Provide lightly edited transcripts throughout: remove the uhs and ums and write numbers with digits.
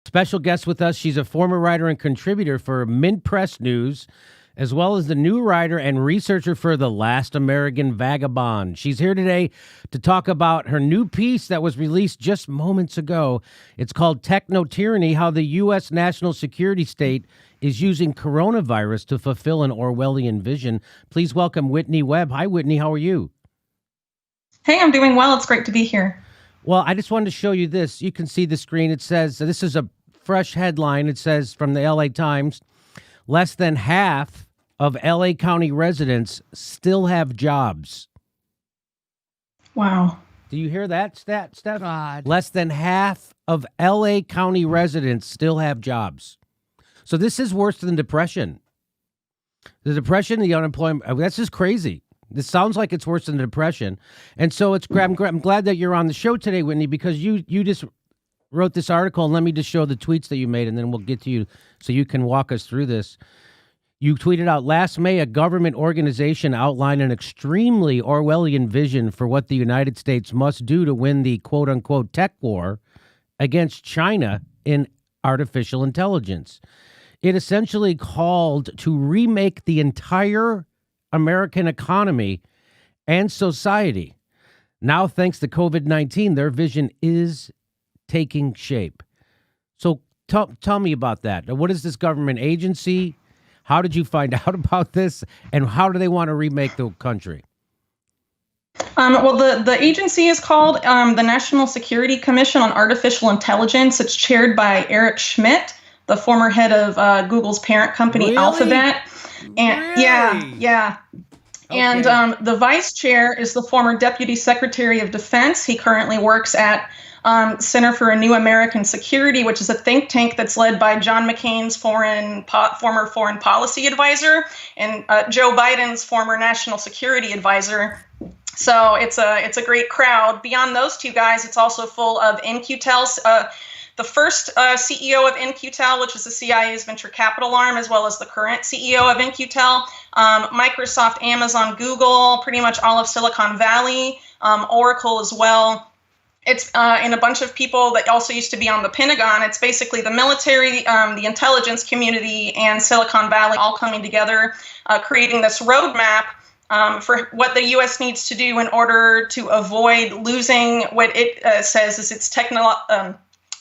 Special guest with us. She's a former writer and contributor for Mint Press News, as well as the new writer and researcher for The Last American Vagabond. She's here today to talk about her new piece that was released just moments ago. It's called Techno-Tyranny, How the U.S. National Security State is Using Coronavirus to Fulfill an Orwellian Vision. Please welcome Whitney Webb. Hi, Whitney. How are you? Hey, I'm doing well. It's great to be here. Well, I just wanted to show you this. You can see the screen. It says, this is a fresh headline. It says from the LA Times, less than half of LA County residents still have jobs. Wow. Do you hear that stat, Steph? God. Less than half of LA County residents still have jobs. So this is worse than depression. The depression, the unemployment, that's just crazy. This sounds like it's worse than depression. And so I'm glad that you're on the show today, Whitney, because you just wrote this article, and let me just show the tweets that you made, and then we'll get to you so you can walk us through this. You tweeted out, last May, a government organization outlined an extremely Orwellian vision for what the United States must do to win the quote-unquote tech war against China in artificial intelligence. It essentially called to remake the entire American economy and society. Now, thanks to COVID-19, their vision is taking shape. So tell me about that. What is this government agency? How did you find out about this? And how do they want to remake the country? Well, the agency is called the National Security Commission on Artificial Intelligence. It's chaired by Eric Schmidt, the former head of Google's parent company, Really? Alphabet. And Really? Yeah. Okay. And the vice chair is the former Deputy Secretary of Defense. He currently works at Center for a New American Security, which is a think tank that's led by John McCain's former foreign policy advisor and Joe Biden's former national security advisor. So it's a great crowd. Beyond those two guys, it's also full of In-Q-Tel. The first CEO of In-Q-Tel, which is the CIA's venture capital arm, as well as the current CEO of In-Q-Tel, Microsoft, Amazon, Google, pretty much all of Silicon Valley, Oracle as well. It's and a bunch of people that also used to be on the Pentagon. It's basically the military, the intelligence community, and Silicon Valley all coming together, creating this roadmap for what the U.S. needs to do in order to avoid losing what it says is its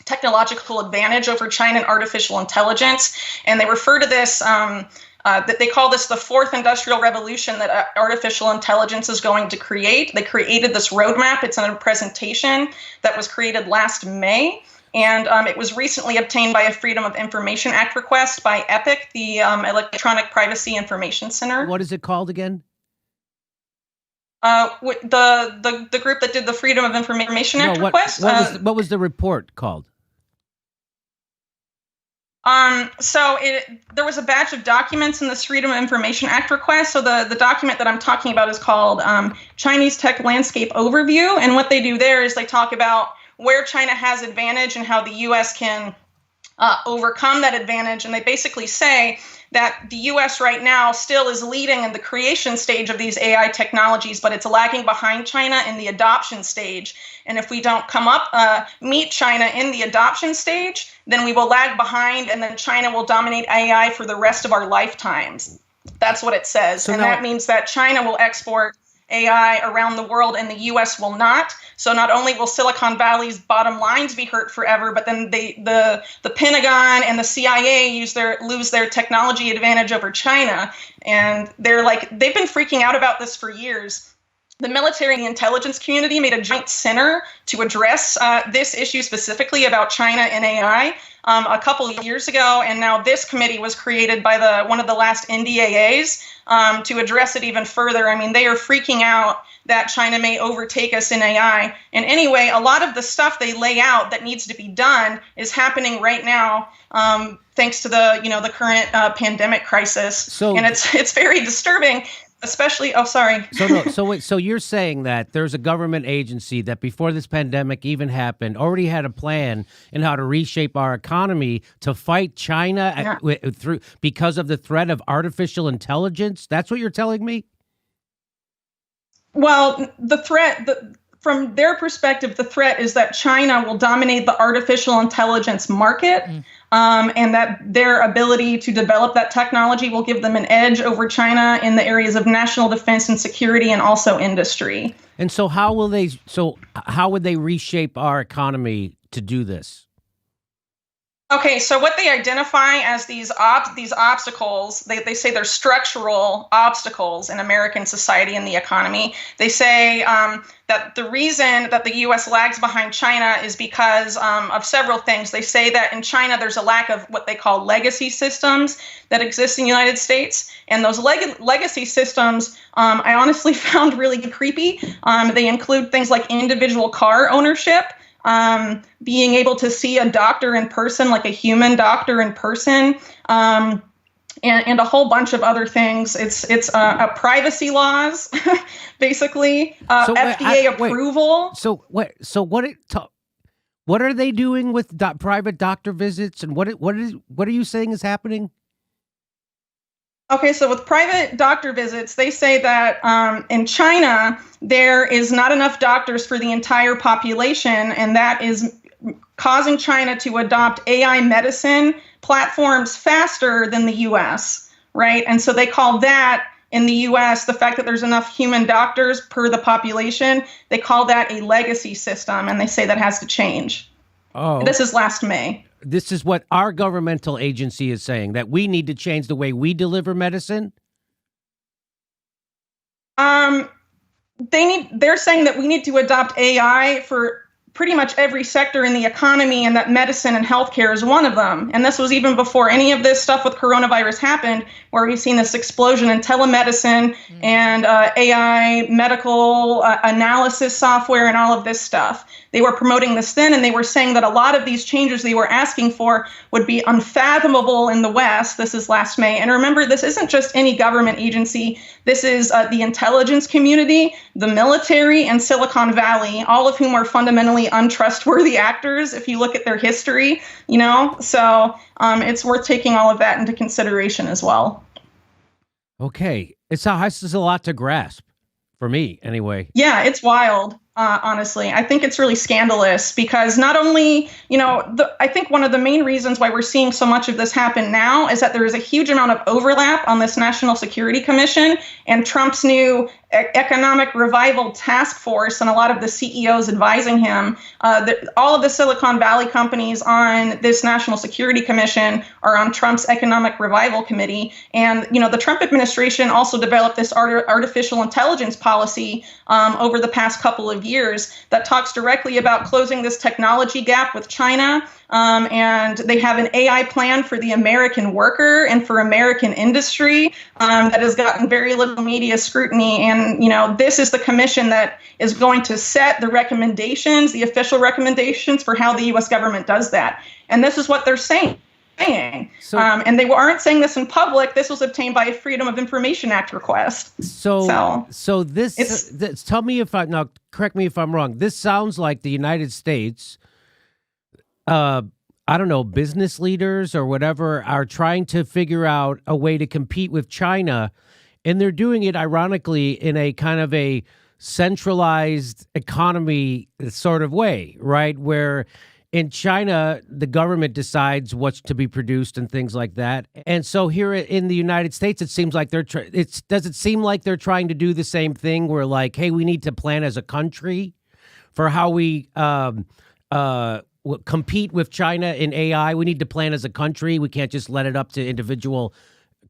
technological advantage over China and artificial intelligence. And they refer to this, that they call this the fourth industrial revolution that artificial intelligence is going to create. They created this roadmap. It's in a presentation that was created last May. And it was recently obtained by a Freedom of Information Act request by EPIC, the Electronic Privacy Information Center. What is it called again? The group that did the Freedom of Information Act request. What was the report called? There was a batch of documents in this Freedom of Information Act request. So the document that I'm talking about is called Chinese Tech Landscape Overview. And what they do there is they talk about where China has advantage and how the U.S. can overcome that advantage. And they basically say that the U.S. right now still is leading in the creation stage of these AI technologies, but it's lagging behind China in the adoption stage. And if we don't meet China in the adoption stage, then we will lag behind, and then China will dominate AI for the rest of our lifetimes. That's what it says. So that means that China will export AI around the world and the U.S. will not. So not only will Silicon Valley's bottom lines be hurt forever, but then the Pentagon and the CIA lose their technology advantage over China. And they've been freaking out about this for years. The military and the intelligence community made a joint center to address this issue specifically about China and AI a couple of years ago, and now this committee was created by one of the last NDAAs to address it even further. I mean, they are freaking out that China may overtake us in AI. And anyway, a lot of the stuff they lay out that needs to be done is happening right now, thanks to the current pandemic crisis. And it's very disturbing. Especially, So you're saying that there's a government agency that before this pandemic even happened already had a plan in how to reshape our economy to fight China because of the threat of artificial intelligence? That's what you're telling me? Well, the threat, from their perspective, the threat is that China will dominate the artificial intelligence market, and that their ability to develop that technology will give them an edge over China in the areas of national defense and security, and also industry. And so how would they reshape our economy to do this? Okay, so what they identify as these obstacles, they say they're structural obstacles in American society and the economy. They say that the reason that the U.S. lags behind China is because of several things. They say that in China, there's a lack of what they call legacy systems that exist in the United States. And those legacy systems, I honestly found really creepy. They include things like individual car ownership, being able to see a doctor in person, like a human doctor in person, and a whole bunch of other things. It's privacy laws, basically, FDA approval. What are they doing with private doctor visits, and what are you saying is happening? Okay, so with private doctor visits, they say that in China, there is not enough doctors for the entire population, and that is causing China to adopt AI medicine platforms faster than the U.S., right? And so they call that, in the U.S., the fact that there's enough human doctors per the population, they call that a legacy system, and they say that has to change. Oh. This is last May. This is what our governmental agency is saying, that we need to change the way we deliver medicine? They're saying that we need to adopt AI for pretty much every sector in the economy, and that medicine and healthcare is one of them. And this was even before any of this stuff with coronavirus happened, where we've seen this explosion in telemedicine and AI medical analysis software and all of this stuff. They were promoting this then, and they were saying that a lot of these changes they were asking for would be unfathomable in the West. This is last May. And remember, this isn't just any government agency. This is the intelligence community, the military, and Silicon Valley, all of whom are fundamentally untrustworthy actors if you look at their history, So it's worth taking all of that into consideration as well. Okay. This is a lot to grasp, for me anyway. Yeah, it's wild. Honestly, I think it's really scandalous because not only, I think one of the main reasons why we're seeing so much of this happen now is that there is a huge amount of overlap on this National Security Commission and Trump's new economic revival task force and a lot of the CEOs advising him. All of the Silicon Valley companies on this National Security Commission are on Trump's economic revival committee. And, the Trump administration also developed this artificial intelligence policy over the past couple of years that talks directly about closing this technology gap with China. And they have an AI plan for the American worker and for American industry that has gotten very little media scrutiny. And, this is the commission that is going to set the recommendations, the official recommendations for how the U.S. government does that. And this is what they're saying. And they aren't saying this in public. This was obtained by a Freedom of Information Act request. So this tell me if correct me if I'm wrong. This sounds like the United States, I don't know, business leaders or whatever are trying to figure out a way to compete with China, and they're doing it ironically in a kind of a centralized economy sort of way, right? Where in China, the government decides what's to be produced and things like that. And so here in the United States, it seems like does it seem like they're trying to do the same thing where like, hey, we need to plan as a country for how we compete with China in AI. We need to plan as a country. We can't just let it up to individual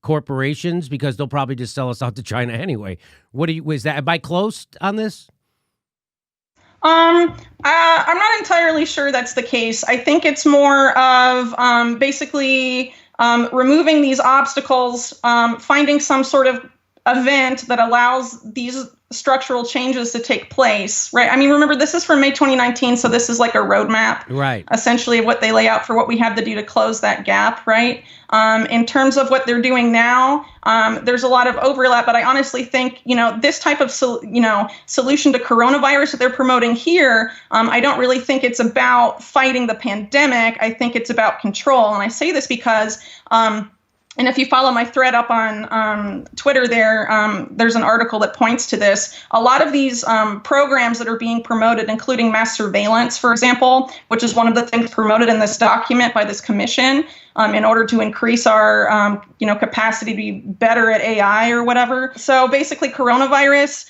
corporations because they'll probably just sell us out to China anyway. Am I close on this? I'm not entirely sure that's the case. I think it's more of basically removing these obstacles, finding some sort of event that allows these structural changes to take place, right? I mean, remember, this is from May 2019, so this is like a roadmap, right? Essentially, of what they lay out for what we have to do to close that gap, right? In terms of what they're doing now, there's a lot of overlap, but I honestly think, this type of, solution to coronavirus that they're promoting here, I don't really think it's about fighting the pandemic. I think it's about control. And I say this because And if you follow my thread up on Twitter there's an article that points to this. A lot of these programs that are being promoted, including mass surveillance, for example, which is one of the things promoted in this document by this commission, in order to increase our capacity to be better at AI or whatever. So basically coronavirus,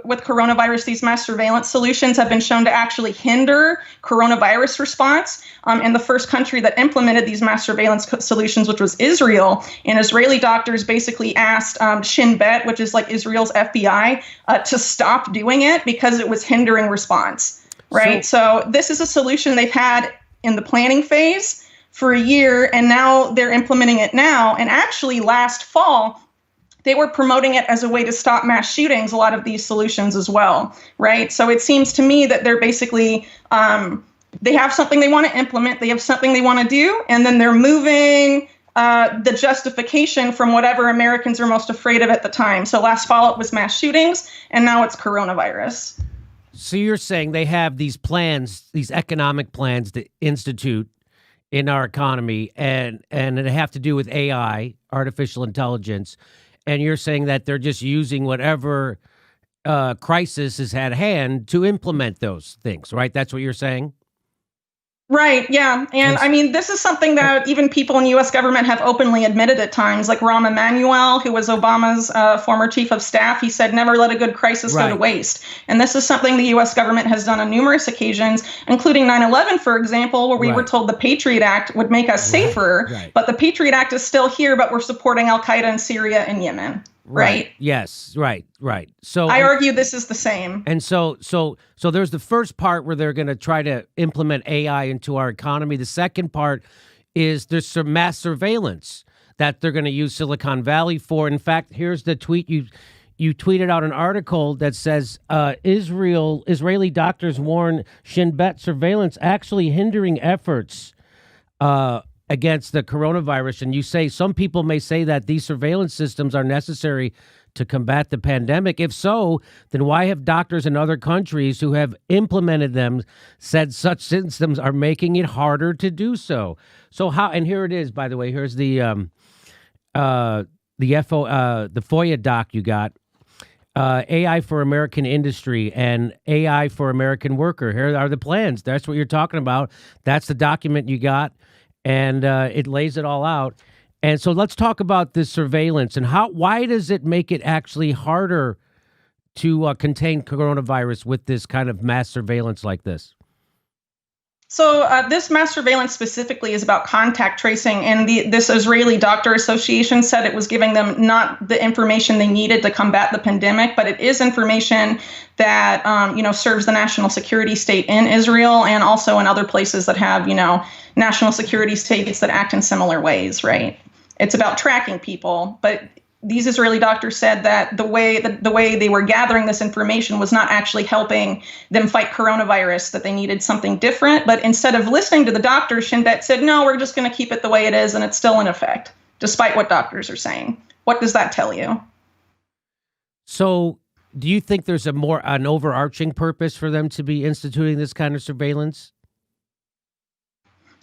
with coronavirus, these mass surveillance solutions have been shown to actually hinder coronavirus response. And the first country that implemented these mass surveillance solutions, which was Israel, and Israeli doctors basically asked Shin Bet, which is like Israel's FBI, to stop doing it because it was hindering response. Right. So this is a solution they've had in the planning phase for a year, and now they're implementing it now. And actually last fall, they were promoting it as a way to stop mass shootings, a lot of these solutions as well, right? So it seems to me that they're basically, they have something they want to implement, they have something they want to do, and then they're moving the justification from whatever Americans are most afraid of at the time. So last fall it was mass shootings, and now it's coronavirus. So you're saying they have these plans, these economic plans to institute in our economy, and it have to do with AI, artificial intelligence, and you're saying that they're just using whatever crisis is at hand to implement those things, right? That's what you're saying? Right, yeah. And I mean, this is something that even people in U.S. government have openly admitted at times, like Rahm Emanuel, who was Obama's former chief of staff. He said, never let a good crisis go to waste. And this is something the U.S. government has done on numerous occasions, including 9/11, for example, where we were told the Patriot Act would make us safer. But the Patriot Act is still here, but we're supporting al-Qaeda in Syria and Yemen. Right. Yes. Right. So I argue this is the same. And so there's the first part where they're going to try to implement AI into our economy. The second part is there's some mass surveillance that they're going to use Silicon Valley for. In fact, here's the tweet you tweeted out an article that says Israeli doctors warn Shin Bet surveillance actually hindering efforts against the coronavirus. And you say some people may say that these surveillance systems are necessary to combat the pandemic. If so, then why have doctors in other countries who have implemented them said such systems are making it harder to do so? So how? And here it is, by the way. Here's the FOIA doc you got. AI for American industry and AI for American worker. Here are the plans. That's what you're talking about. That's the document you got. And it lays it all out. And so let's talk about this surveillance and why does it make it actually harder to contain coronavirus with this kind of mass surveillance like this? So this mass surveillance specifically is about contact tracing, and this Israeli Doctor Association said it was giving them not the information they needed to combat the pandemic, but it is information that serves the national security state in Israel and also in other places that have national security states that act in similar ways. Right? It's about tracking people, but these Israeli doctors said that the way they were gathering this information was not actually helping them fight coronavirus, that they needed something different. But instead of listening to the doctors, Shin Bet said, no, we're just going to keep it the way it is, and it's still in effect, despite what doctors are saying. What does that tell you? So do you think there's an overarching purpose for them to be instituting this kind of surveillance?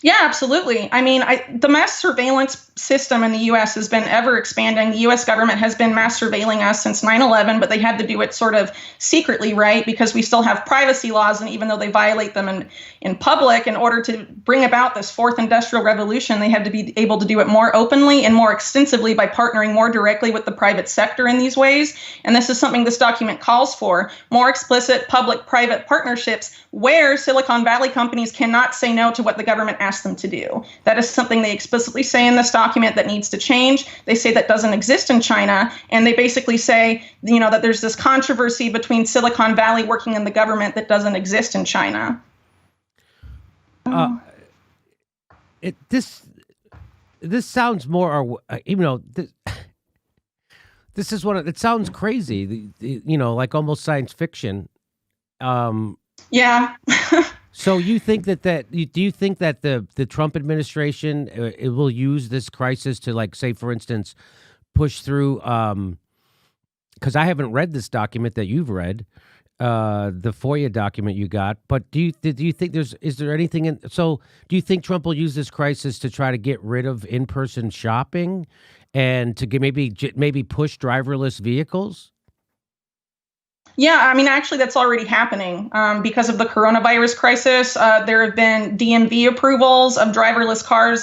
Yeah, absolutely. I mean, the mass surveillance system in the U.S. has been ever expanding. The U.S. government has been mass surveilling us since 9/11, but they had to do it sort of secretly, right? Because we still have privacy laws, and even though they violate them in public, in order to bring about this fourth industrial revolution, they had to be able to do it more openly and more extensively by partnering more directly with the private sector in these ways. And this is something this document calls for: more explicit public-private partnerships where Silicon Valley companies cannot say no to what the government asks them to do. That is something they explicitly say in this document that needs to change. They say that doesn't exist in China, and they basically say, that there's this controversy between Silicon Valley working in the government that doesn't exist in China. This sounds more, this is it sounds crazy, like almost science fiction. Yeah. So you think do you think that the Trump administration it will use this crisis to, like, say, for instance, push through? Because I haven't read this document that you've read. the FOIA document you got. But do you think is there anything in? So do you think Trump will use this crisis to try to get rid of in-person shopping and to maybe push driverless vehicles? Yeah, I mean, actually, that's already happening because of the coronavirus crisis. There have been DMV approvals of driverless cars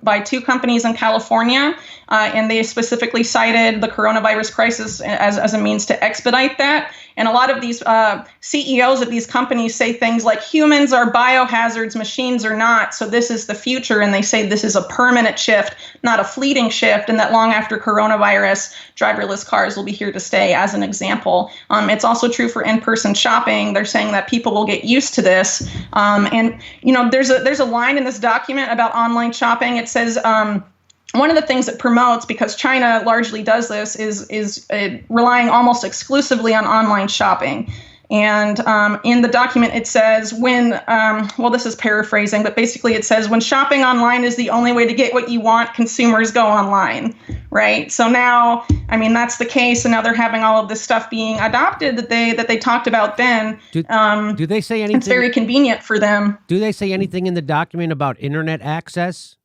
by 2 companies in California, and they specifically cited the coronavirus crisis as a means to expedite that. And a lot of these CEOs of these companies say things like humans are biohazards, machines are not. So this is the future. And they say this is a permanent shift, not a fleeting shift. And that long after coronavirus, driverless cars will be here to stay, as an example. It's also true for in-person shopping. They're saying that people will get used to this. And, there's a line in this document about online shopping. It says, one of the things it promotes, because China largely does this, is relying almost exclusively on online shopping. And in the document, it says this is paraphrasing, but basically it says when shopping online is the only way to get what you want, consumers go online, right? So now, I mean, that's the case. And now they're having all of this stuff being adopted that they talked about then. Do they say anything? It's very convenient for them. Do they say anything in the document about internet access?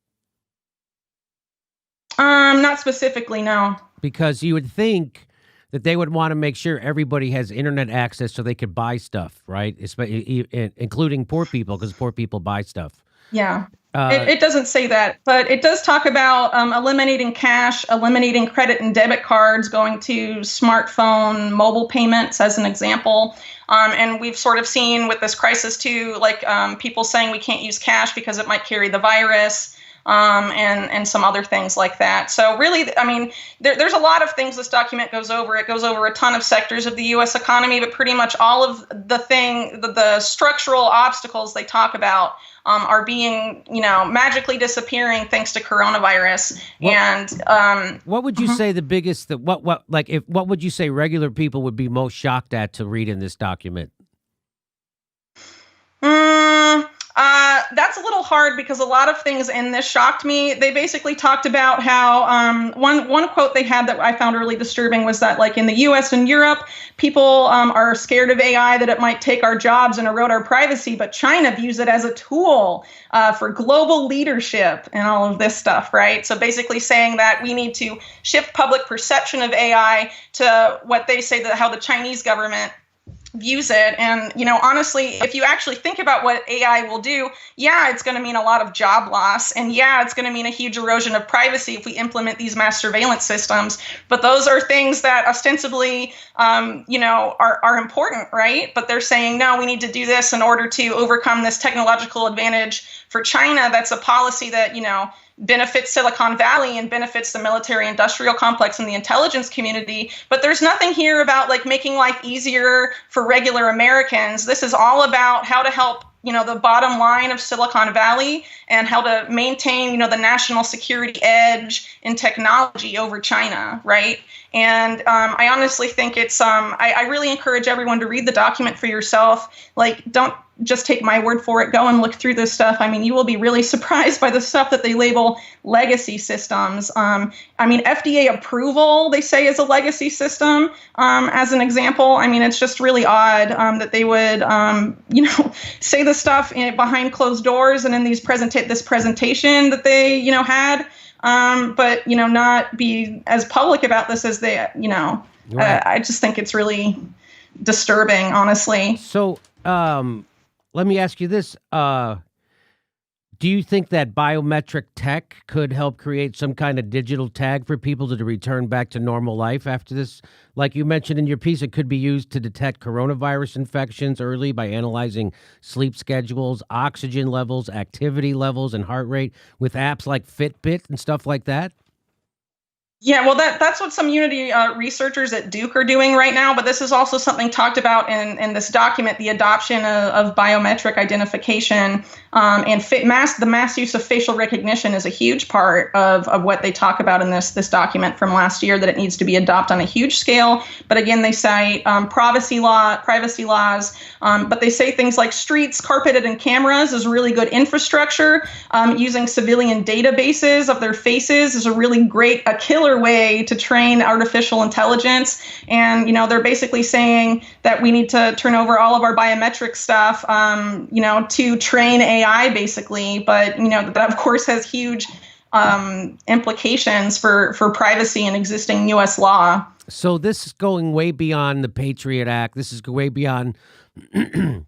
Not specifically, no. Because you would think that they would want to make sure everybody has internet access so they could buy stuff, right? Including poor people, because poor people buy stuff. Yeah. It doesn't say that, but it does talk about eliminating cash, eliminating credit and debit cards, going to smartphone, mobile payments as an example. And we've sort of seen with this crisis too, like people saying we can't use cash because it might carry the virus. And some other things like that. So really, I mean, there's a lot of things this document goes over. It goes over a ton of sectors of the U.S. economy, but pretty much all of the structural obstacles they talk about are being, magically disappearing thanks to coronavirus. What would you say the biggest, what would you say regular people would be most shocked at to read in this document? That's a little hard because a lot of things in this shocked me. They basically talked about how one quote they had that I found really disturbing was that, like, in the U.S. and Europe, people are scared of AI, that it might take our jobs and erode our privacy, but China views it as a tool for global leadership and all of this stuff, right? So basically saying that we need to shift public perception of AI to what they say that how the Chinese government views it. And, honestly, if you actually think about what AI will do, yeah, it's going to mean a lot of job loss. And yeah, it's going to mean a huge erosion of privacy if we implement these mass surveillance systems. But those are things that ostensibly, are important, right? But they're saying, no, we need to do this in order to overcome this technological advantage for China. That's a policy that, benefits Silicon Valley and benefits the military industrial complex and the intelligence community. But there's nothing here about like making life easier for regular Americans. This is all about how to help, the bottom line of Silicon Valley and how to maintain, the national security edge in technology over China, right? And I honestly think it's, I really encourage everyone to read the document for yourself. Like, don't just take my word for it. Go and look through this stuff. I mean, you will be really surprised by the stuff that they label legacy systems. FDA approval, they say, is a legacy system, as an example. I mean, it's just really odd that they would, say the stuff behind closed doors and in this presentation that they, had. But not be as public about this as they, right. I just think it's really disturbing, honestly. So, let me ask you this. Do you think that biometric tech could help create some kind of digital tag for people to return back to normal life after this? Like you mentioned in your piece, it could be used to detect coronavirus infections early by analyzing sleep schedules, oxygen levels, activity levels, and heart rate with apps like Fitbit and stuff like that? Yeah, well, that's what some Unity researchers at Duke are doing right now. But this is also something talked about in this document, the adoption of biometric identification and the mass use of facial recognition is a huge part of what they talk about in this document from last year, that it needs to be adopted on a huge scale. But again, they cite privacy laws, but they say things like streets carpeted and cameras is really good infrastructure. Using civilian databases of their faces is a killer simpler way to train artificial intelligence. And, they're basically saying that we need to turn over all of our biometric stuff, to train AI, basically. But, that, of course, has huge implications for privacy and existing U.S. law. So this is going way beyond the Patriot Act. This is way beyond the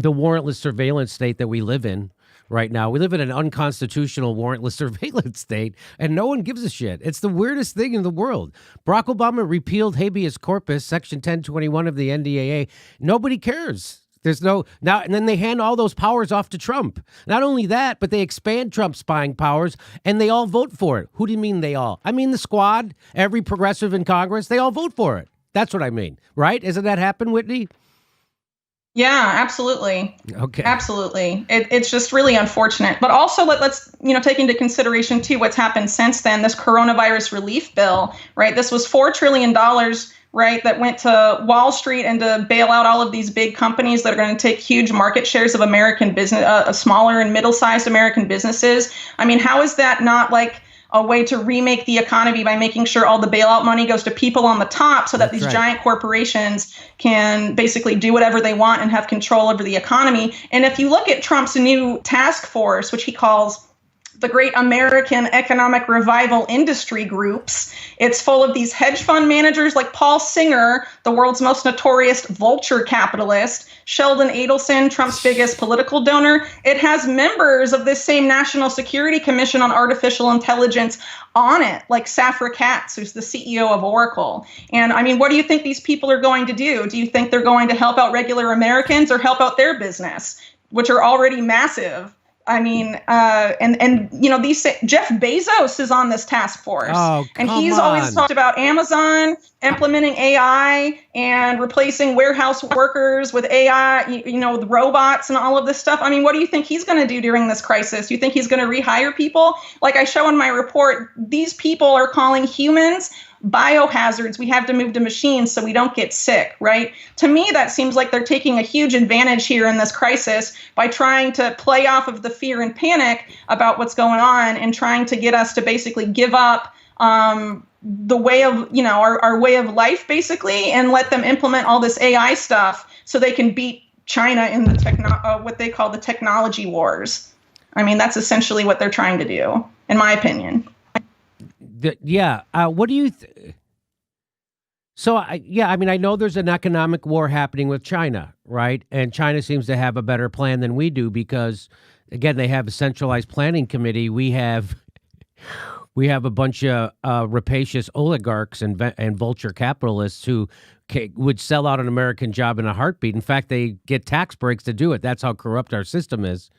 warrantless surveillance state that we live in right now. We live in an unconstitutional warrantless surveillance state, and no one gives a shit. It's the weirdest thing in the world. Barack Obama repealed habeas corpus, Section 1021 of the NDAA. Nobody cares. There's no now, and then they hand all those powers off to Trump. Not only that, but they expand Trump's spying powers, and they all vote for it. Who do you mean they all? I mean the squad, every progressive in Congress, they all vote for it. That's what I mean, right? Isn't that happen, Whitney? Yeah, absolutely. Okay. Absolutely. It's just really unfortunate. But also let's take into consideration, too, what's happened since then. This coronavirus relief bill, right? This was $4 trillion, right, that went to Wall Street and to bail out all of these big companies that are going to take huge market shares of American business, smaller and middle-sized American businesses. I mean, how is that not like a way to remake the economy by making sure all the bailout money goes to people on the top so that these giant corporations can basically do whatever they want and have control over the economy? And if you look at Trump's new task force, which he calls the Great American Economic Revival Industry Groups, it's full of these hedge fund managers like Paul Singer, the world's most notorious vulture capitalist, Sheldon Adelson, Trump's biggest political donor. It has members of this same National Security Commission on Artificial Intelligence on it, like Safra Catz, who's the CEO of Oracle. And I mean, what do you think these people are going to do? Do you think they're going to help out regular Americans or help out their business, which are already massive? I mean, these Jeff Bezos is on this task force, and he's always talked about Amazon implementing AI and replacing warehouse workers with AI, with robots and all of this stuff. I mean, what do you think he's going to do during this crisis? You think he's going to rehire people? Like I show in my report, these people are calling humans biohazards. We have to move to machines so we don't get sick, right? To me, that seems like they're taking a huge advantage here in this crisis by trying to play off of the fear and panic about what's going on and trying to get us to basically give up the way of, our way of life, basically, and let them implement all this AI stuff so they can beat China in the what they call the technology wars. I mean, that's essentially what they're trying to do, in my opinion. What do you I know there's an economic war happening with China, right? And China seems to have a better plan than we do because, again, they have a centralized planning committee. We have a bunch of rapacious oligarchs and vulture capitalists who would sell out an American job in a heartbeat. In fact, they get tax breaks to do it. That's how corrupt our system is.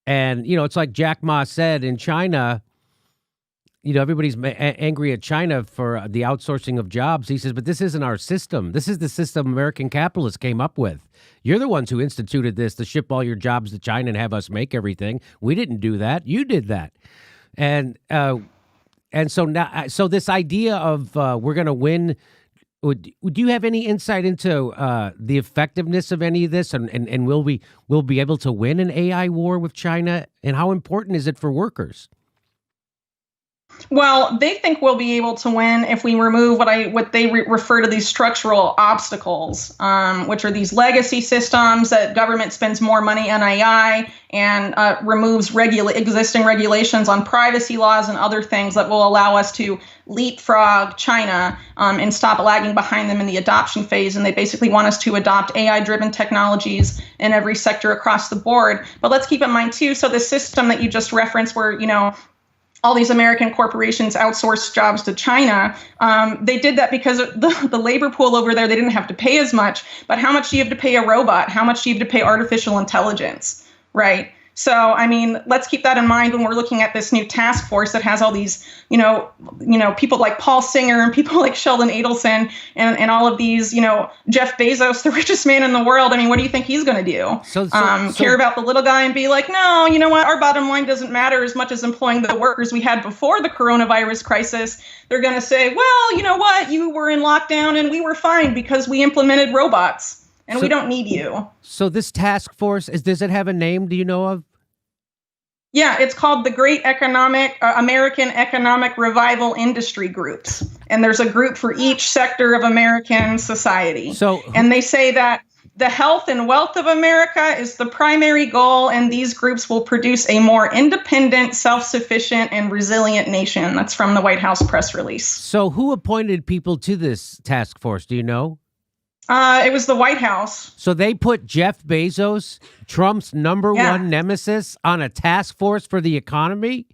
And, it's like Jack Ma said in China, everybody's angry at China for the outsourcing of jobs. He says, but this isn't our system. This is the system American capitalists came up with. You're the ones who instituted this to ship all your jobs to China and have us make everything. We didn't do that. You did that. And so now, so this idea of we're going to win, do you have any insight into the effectiveness of any of this? And will we be able to win an AI war with China? And how important is it for workers? Well, they think we'll be able to win if we remove what they refer to these structural obstacles, which are these legacy systems that government spends more money on AI and removes existing regulations on privacy laws and other things that will allow us to leapfrog China and stop lagging behind them in the adoption phase. And they basically want us to adopt AI-driven technologies in every sector across the board. But let's keep in mind, too, so the system that you just referenced where, all these American corporations outsource jobs to China. They did that because the labor pool over there, they didn't have to pay as much. But how much do you have to pay a robot? How much do you have to pay artificial intelligence, right? So, I mean, let's keep that in mind when we're looking at this new task force that has all these, people like Paul Singer and people like Sheldon Adelson and all of these, Jeff Bezos, the richest man in the world. I mean, what do you think he's going to do? Care about the little guy and be like, no, you know what? Our bottom line doesn't matter as much as employing the workers we had before the coronavirus crisis. They're going to say, well, you know what? You were in lockdown and we were fine because we implemented robots and we don't need you. So this task force, does it have a name? Do you know of? Yeah, it's called the Great American Economic Revival Industry Groups. And there's a group for each sector of American society. And they say that the health and wealth of America is the primary goal, and these groups will produce a more independent, self-sufficient, and resilient nation. That's from the White House press release. So who appointed people to this task force? Do you know? It was the White House. So they put Jeff Bezos, Trump's number one nemesis, on a task force for the economy?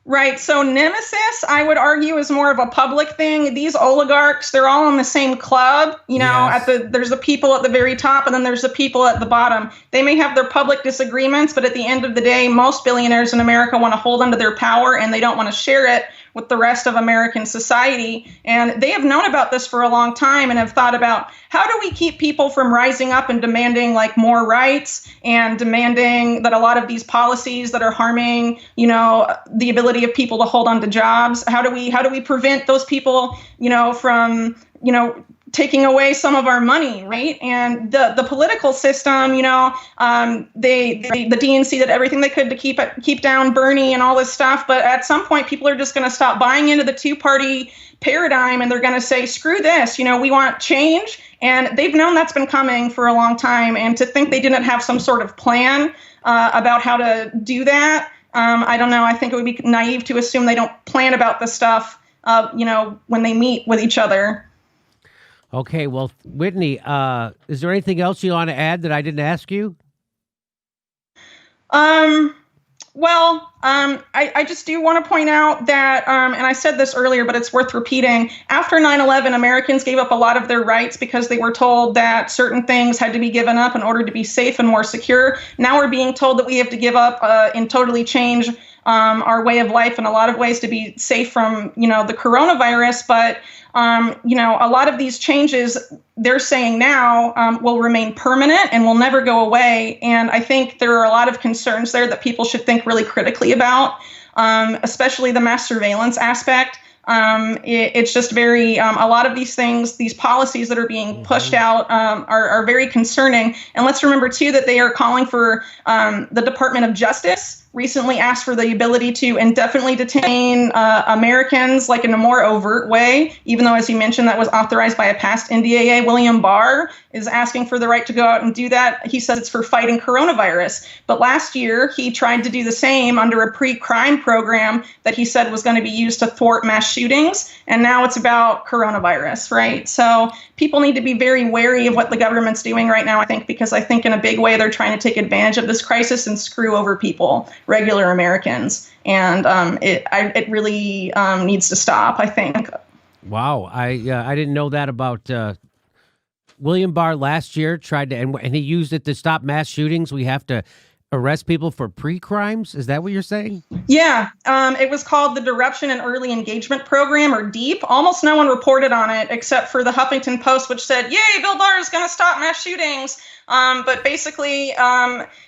Right. So nemesis, I would argue, is more of a public thing. These oligarchs, they're all in the same club. You know, there's the people at the very top, and then there's the people at the bottom. They may have their public disagreements, but at the end of the day, most billionaires in America want to hold onto their power, and they don't want to share it with the rest of American society. And they have known about this for a long time and have thought about, how do we keep people from rising up and demanding like more rights and demanding that a lot of these policies that are harming, you know, the ability of people to hold on to jobs? How do we prevent those people, you know, from, you know, taking away some of our money, right? And the political system, you know, the DNC did everything they could to keep down Bernie and all this stuff. But at some point, people are just going to stop buying into the two-party paradigm, and they're going to say, screw this, you know, we want change. And they've known that's been coming for a long time. And to think they didn't have some sort of plan about how to do that, I don't know. I think it would be naive to assume they don't plan about this stuff, you know, when they meet with each other. Okay, well, Whitney, is there anything else you want to add that I didn't ask you? I just do want to point out that, and I said this earlier, but it's worth repeating. After 9/11, Americans gave up a lot of their rights because they were told that certain things had to be given up in order to be safe and more secure. Now we're being told that we have to give up and totally change our way of life in a lot of ways to be safe from, you know, the coronavirus. But you know, a lot of these changes they're saying now will remain permanent and will never go away. And I think there are a lot of concerns there that people should think really critically about, especially the mass surveillance aspect. It's just very, a lot of these things, these policies that are being pushed out are very concerning. And let's remember, too, that they are calling for the Department of Justice recently asked for the ability to indefinitely detain Americans, like in a more overt way, even though, as you mentioned, that was authorized by a past NDAA. William Barr is asking for the right to go out and do that. He says it's for fighting coronavirus. But last year, he tried to do the same under a pre-crime program that he said was going to be used to thwart mass shootings. And now it's about coronavirus, right? So people need to be very wary of what the government's doing right now, I think, because I think in a big way they're trying to take advantage of this crisis and screw over people, regular Americans. And it really needs to stop, I think. Wow. I didn't know that about William Barr last year tried to, and he used it to stop mass shootings. We have to arrest people for pre-crimes. Is that what you're saying? Yeah. It was called the Disruption and Early Engagement Program, or DEEP. Almost no one reported on it except for the Huffington Post, which said, yay, Bill Barr is going to stop mass shootings. But basically,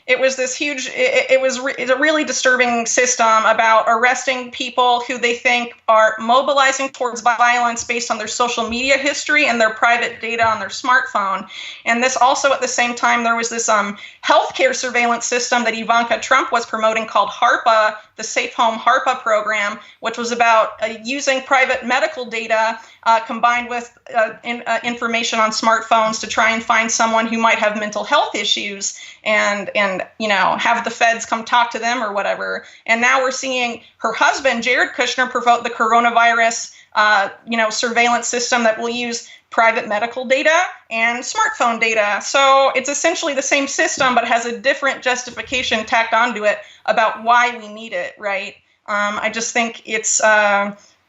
it was this huge, it's a really disturbing system about arresting people who they think are mobilizing towards violence based on their social media history and their private data on their smartphone. And this also, at the same time, there was this healthcare surveillance system that Ivanka Trump was promoting called HARPA, the Safe Home HARPA program, which was about using private medical data combined with information on smartphones to try and find someone who might have mental health issues and you know, have the feds come talk to them or whatever. And now we're seeing her husband, Jared Kushner, promote the coronavirus surveillance system that will use private medical data and smartphone data. So it's essentially the same system, but has a different justification tacked onto it about why we need it, right? I just think it's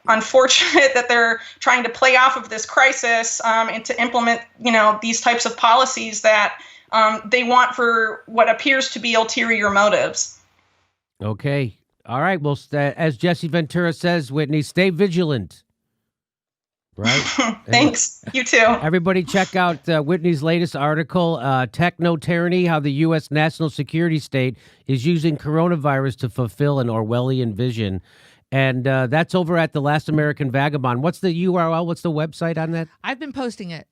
unfortunate that they're trying to play off of this crisis and to implement, you know, these types of policies that they want for what appears to be ulterior motives. Okay. All right. Well, as Jesse Ventura says, Whitney, stay vigilant. Right. Thanks. You too. Everybody check out Whitney's latest article, Techno-Tyranny, How the U.S. National Security State is Using Coronavirus to Fulfill an Orwellian Vision. And that's over at The Last American Vagabond. What's the URL? What's the website on that? I've been posting it.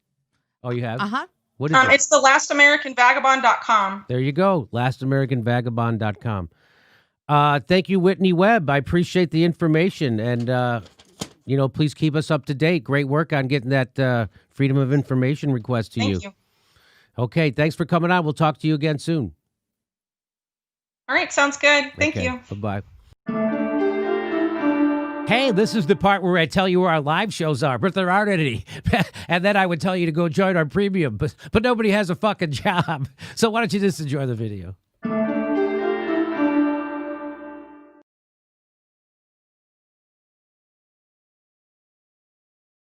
Oh, you have? Uh-huh. What is it? It's thelastamericanvagabond.com. There you go, lastamericanvagabond.com. Thank you, Whitney Webb. I appreciate the information. And, please keep us up to date. Great work on getting that Freedom of Information request to you. Thank you. Okay, thanks for coming on. We'll talk to you again soon. All right, sounds good. Thank you. Bye-bye. Hey, this is the part where I tell you where our live shows are, but there aren't any. And then I would tell you to go join our premium, but nobody has a fucking job. So why don't you just enjoy the video?